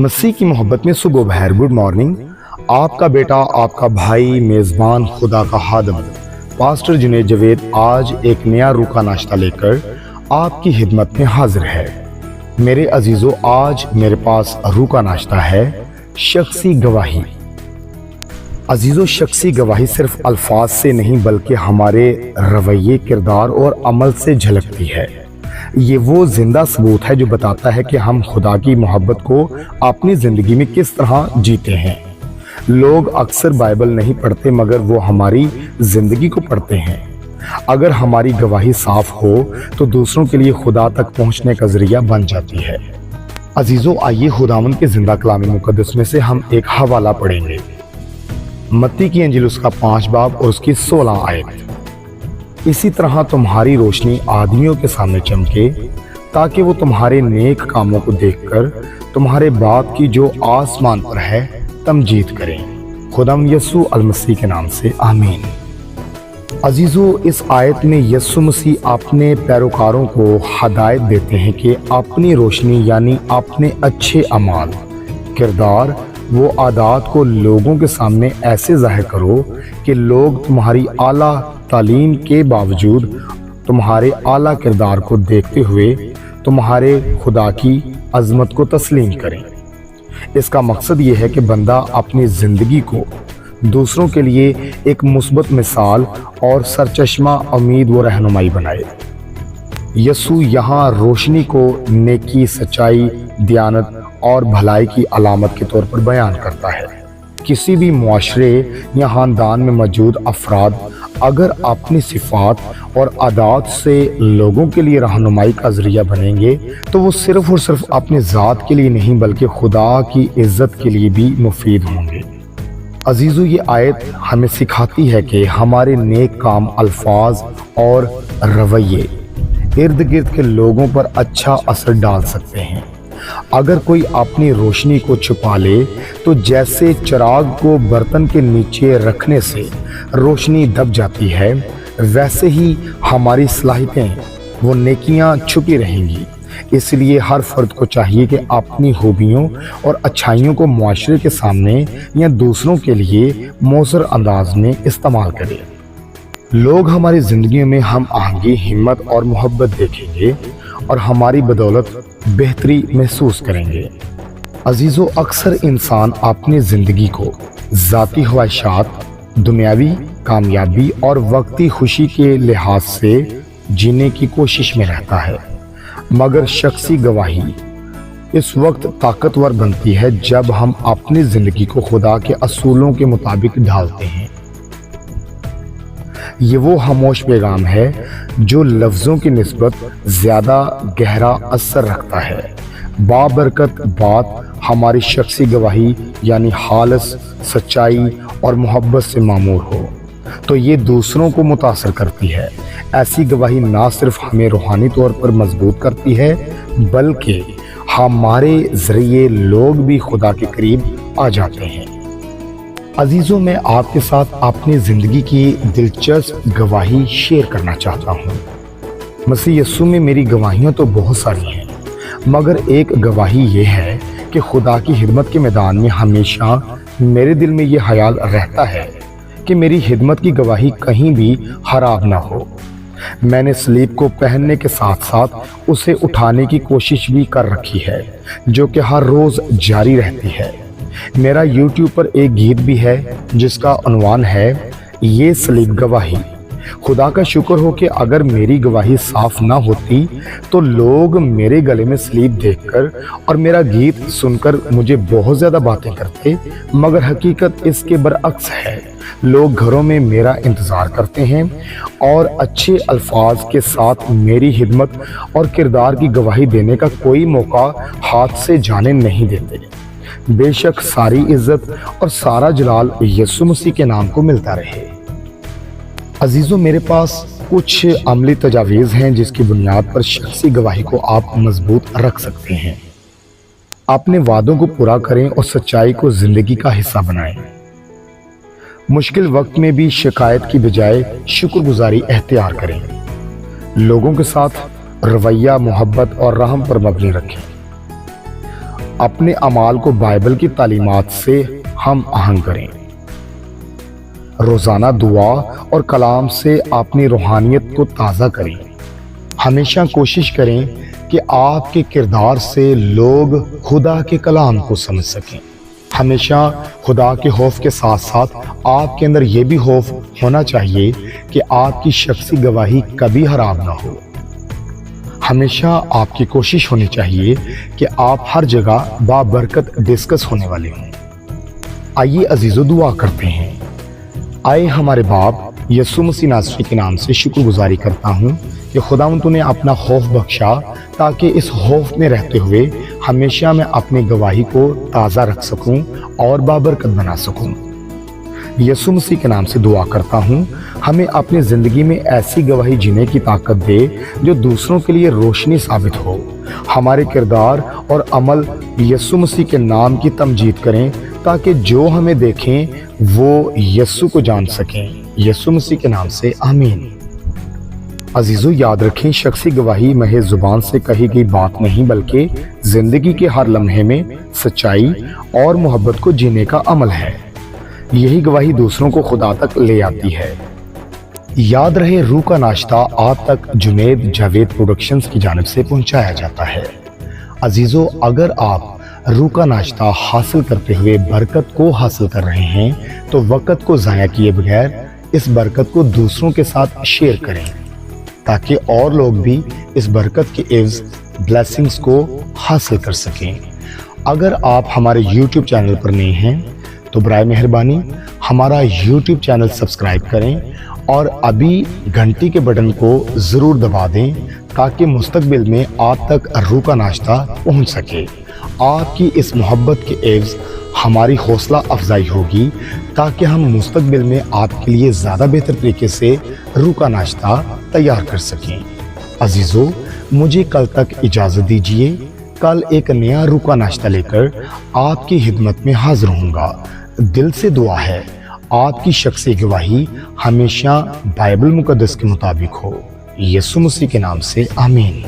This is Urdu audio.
مسیح کی محبت میں صبح بخیر، گڈ مارننگ۔ آپ کا بیٹا، آپ کا بھائی، میزبان خدا کا خادم پاسٹر جنید جاوید آج ایک نیا روح کا ناشتہ لے کر آپ کی خدمت میں حاضر ہے۔ میرے عزیزو، آج میرے پاس روح کا ناشتہ ہے شخصی گواہی۔ عزیزو، شخصی گواہی صرف الفاظ سے نہیں بلکہ ہمارے رویے، کردار اور عمل سے جھلکتی ہے۔ یہ وہ زندہ ثبوت ہے جو بتاتا ہے کہ ہم خدا کی محبت کو اپنی زندگی میں کس طرح جیتے ہیں۔ لوگ اکثر بائبل نہیں پڑھتے مگر وہ ہماری زندگی کو پڑھتے ہیں۔ اگر ہماری گواہی صاف ہو تو دوسروں کے لیے خدا تک پہنچنے کا ذریعہ بن جاتی ہے۔ عزیزو، آئیے خداوند کے زندہ کلام مقدس میں سے ہم ایک حوالہ پڑھیں گے۔ متی کی انجیل اس کا 5 باب اور اس کی 16 آیت۔ اسی طرح تمہاری روشنی آدمیوں کے سامنے چمکے تاکہ وہ تمہارے نیک کاموں کو دیکھ کر تمہارے باپ کی جو آسمان پر ہے تمجید کریں۔ خداوند یسوع المسیح کے نام سے آمین۔ عزیزو، اس آیت میں یسوع مسیح اپنے پیروکاروں کو ہدایت دیتے ہیں کہ اپنی روشنی یعنی اپنے اچھے اعمال، کردار، وہ عادات کو لوگوں کے سامنے ایسے ظاہر کرو کہ لوگ تمہاری اعلیٰ تعلیم کے باوجود تمہارے اعلیٰ کردار کو دیکھتے ہوئے تمہارے خدا کی عظمت کو تسلیم کریں۔ اس کا مقصد یہ ہے کہ بندہ اپنی زندگی کو دوسروں کے لیے ایک مثبت مثال اور سرچشمہ امید و رہنمائی بنائے۔ یسوع یہاں روشنی کو نیکی، سچائی، دیانت اور بھلائی کی علامت کے طور پر بیان کرتا ہے۔ کسی بھی معاشرے یا خاندان میں موجود افراد اگر اپنی صفات اور عادات سے لوگوں کے لیے رہنمائی کا ذریعہ بنیں گے تو وہ صرف اور صرف اپنی ذات کے لیے نہیں بلکہ خدا کی عزت کے لیے بھی مفید ہوں گے۔ عزیزو، یہ آیت ہمیں سکھاتی ہے کہ ہمارے نیک کام، الفاظ اور رویے ارد گرد کے لوگوں پر اچھا اثر ڈال سکتے ہیں۔ اگر کوئی اپنی روشنی کو چھپا لے تو جیسے چراغ کو برتن کے نیچے رکھنے سے روشنی دب جاتی ہے، ویسے ہی ہماری صلاحیتیں، وہ نیکیاں چھپی رہیں گی۔ اس لیے ہر فرد کو چاہیے کہ اپنی خوبیوں اور اچھائیوں کو معاشرے کے سامنے یا دوسروں کے لیے مؤثر انداز میں استعمال کرے۔ لوگ ہماری زندگیوں میں ہم آہنگی، ہمت اور محبت دیکھیں گے اور ہماری بدولت بہتری محسوس کریں گے۔ عزیزو، اکثر انسان اپنی زندگی کو ذاتی خواہشات، دنیاوی کامیابی اور وقتی خوشی کے لحاظ سے جینے کی کوشش میں رہتا ہے، مگر شخصی گواہی اس وقت طاقتور بنتی ہے جب ہم اپنی زندگی کو خدا کے اصولوں کے مطابق ڈھالتے ہیں۔ یہ وہ خاموش پیغام ہے جو لفظوں کی نسبت زیادہ گہرا اثر رکھتا ہے۔ بابرکت بات ہماری شخصی گواہی یعنی خالص، سچائی اور محبت سے معمور ہو تو یہ دوسروں کو متاثر کرتی ہے۔ ایسی گواہی نہ صرف ہمیں روحانی طور پر مضبوط کرتی ہے بلکہ ہمارے ذریعے لوگ بھی خدا کے قریب آ جاتے ہیں۔ عزیزوں، میں آپ کے ساتھ اپنی زندگی کی دلچسپ گواہی شیئر کرنا چاہتا ہوں۔ مسیح یسوع میں میری گواہیاں تو بہت ساری ہیں مگر ایک گواہی یہ ہے کہ خدا کی خدمت کے میدان میں ہمیشہ میرے دل میں یہ خیال رہتا ہے کہ میری خدمت کی گواہی کہیں بھی خراب نہ ہو۔ میں نے صلیب کو پہننے کے ساتھ ساتھ اسے اٹھانے کی کوشش بھی کر رکھی ہے جو کہ ہر روز جاری رہتی ہے۔ میرا یوٹیوب پر ایک گیت بھی ہے جس کا عنوان ہے یہ صلیب گواہی۔ خدا کا شکر ہو کہ اگر میری گواہی صاف نہ ہوتی تو لوگ میرے گلے میں صلیب دیکھ کر اور میرا گیت سن کر مجھے بہت زیادہ باتیں کرتے، مگر حقیقت اس کے برعکس ہے۔ لوگ گھروں میں میرا انتظار کرتے ہیں اور اچھے الفاظ کے ساتھ میری خدمت اور کردار کی گواہی دینے کا کوئی موقع ہاتھ سے جانے نہیں دیتے۔ بے شک ساری عزت اور سارا جلال یسوع مسیح کے نام کو ملتا رہے۔ عزیزوں، میرے پاس کچھ عملی تجاویز ہیں جس کی بنیاد پر شخصی گواہی کو آپ مضبوط رکھ سکتے ہیں۔ اپنے وعدوں کو پورا کریں اور سچائی کو زندگی کا حصہ بنائیں۔ مشکل وقت میں بھی شکایت کی بجائے شکر گزاری اختیار کریں۔ لوگوں کے ساتھ رویہ محبت اور رحم پر مبنی رکھیں۔ اپنے اعمال کو بائبل کی تعلیمات سے ہم آہنگ کریں۔ روزانہ دعا اور کلام سے اپنی روحانیت کو تازہ کریں۔ ہمیشہ کوشش کریں کہ آپ کے کردار سے لوگ خدا کے کلام کو سمجھ سکیں۔ ہمیشہ خدا کے خوف کے ساتھ ساتھ آپ کے اندر یہ بھی خوف ہونا چاہیے کہ آپ کی شخصی گواہی کبھی خراب نہ ہو۔ ہمیشہ آپ کی کوشش ہونی چاہیے کہ آپ ہر جگہ بابرکت ڈسکس ہونے والے ہوں۔ آئیے عزیزو دعا کرتے ہیں۔ آئے ہمارے باپ یسوع مسیح ناصری کے نام سے شکر گزاری کرتا ہوں کہ خداوند تو نے اپنا خوف بخشا تاکہ اس خوف میں رہتے ہوئے ہمیشہ میں اپنی گواہی کو تازہ رکھ سکوں اور بابرکت بنا سکوں۔ یسوع مسیح کے نام سے دعا کرتا ہوں، ہمیں اپنی زندگی میں ایسی گواہی جینے کی طاقت دے جو دوسروں کے لیے روشنی ثابت ہو۔ ہمارے کردار اور عمل یسوع مسیح کے نام کی تمجید کریں تاکہ جو ہمیں دیکھیں وہ یسوع کو جان سکیں۔ یسوع مسیح کے نام سے آمین۔ عزیزو یاد رکھیں، شخصی گواہی محض زبان سے کہی گئی بات نہیں بلکہ زندگی کے ہر لمحے میں سچائی اور محبت کو جینے کا عمل ہے۔ یہی گواہی دوسروں کو خدا تک لے آتی ہے۔ یاد رہے، روح کا ناشتہ آپ تک جنید جاوید پروڈکشنز کی جانب سے پہنچایا جاتا ہے۔ عزیزو، اگر آپ روح کا ناشتہ حاصل کرتے ہوئے برکت کو حاصل کر رہے ہیں تو وقت کو ضائع کیے بغیر اس برکت کو دوسروں کے ساتھ شیئر کریں تاکہ اور لوگ بھی اس برکت کے عوض بلیسنگز کو حاصل کر سکیں۔ اگر آپ ہمارے یوٹیوب چینل پر نئے ہیں تو برائے مہربانی ہمارا یوٹیوب چینل سبسکرائب کریں اور ابھی گھنٹی کے بٹن کو ضرور دبا دیں تاکہ مستقبل میں آپ تک روح کا ناشتہ پہنچ سکے۔ آپ کی اس محبت کے عوض ہماری حوصلہ افزائی ہوگی تاکہ ہم مستقبل میں آپ کے لیے زیادہ بہتر طریقے سے روح کا ناشتہ تیار کر سکیں۔ عزیزو، مجھے کل تک اجازت دیجیے۔ کل ایک نیا روح کا ناشتہ لے کر آپ کی خدمت میں حاضر ہوں گا۔ دل سے دعا ہے آپ کی شخصی گواہی ہمیشہ بائبل مقدس کے مطابق ہو۔ یسوع مسیح کے نام سے آمین۔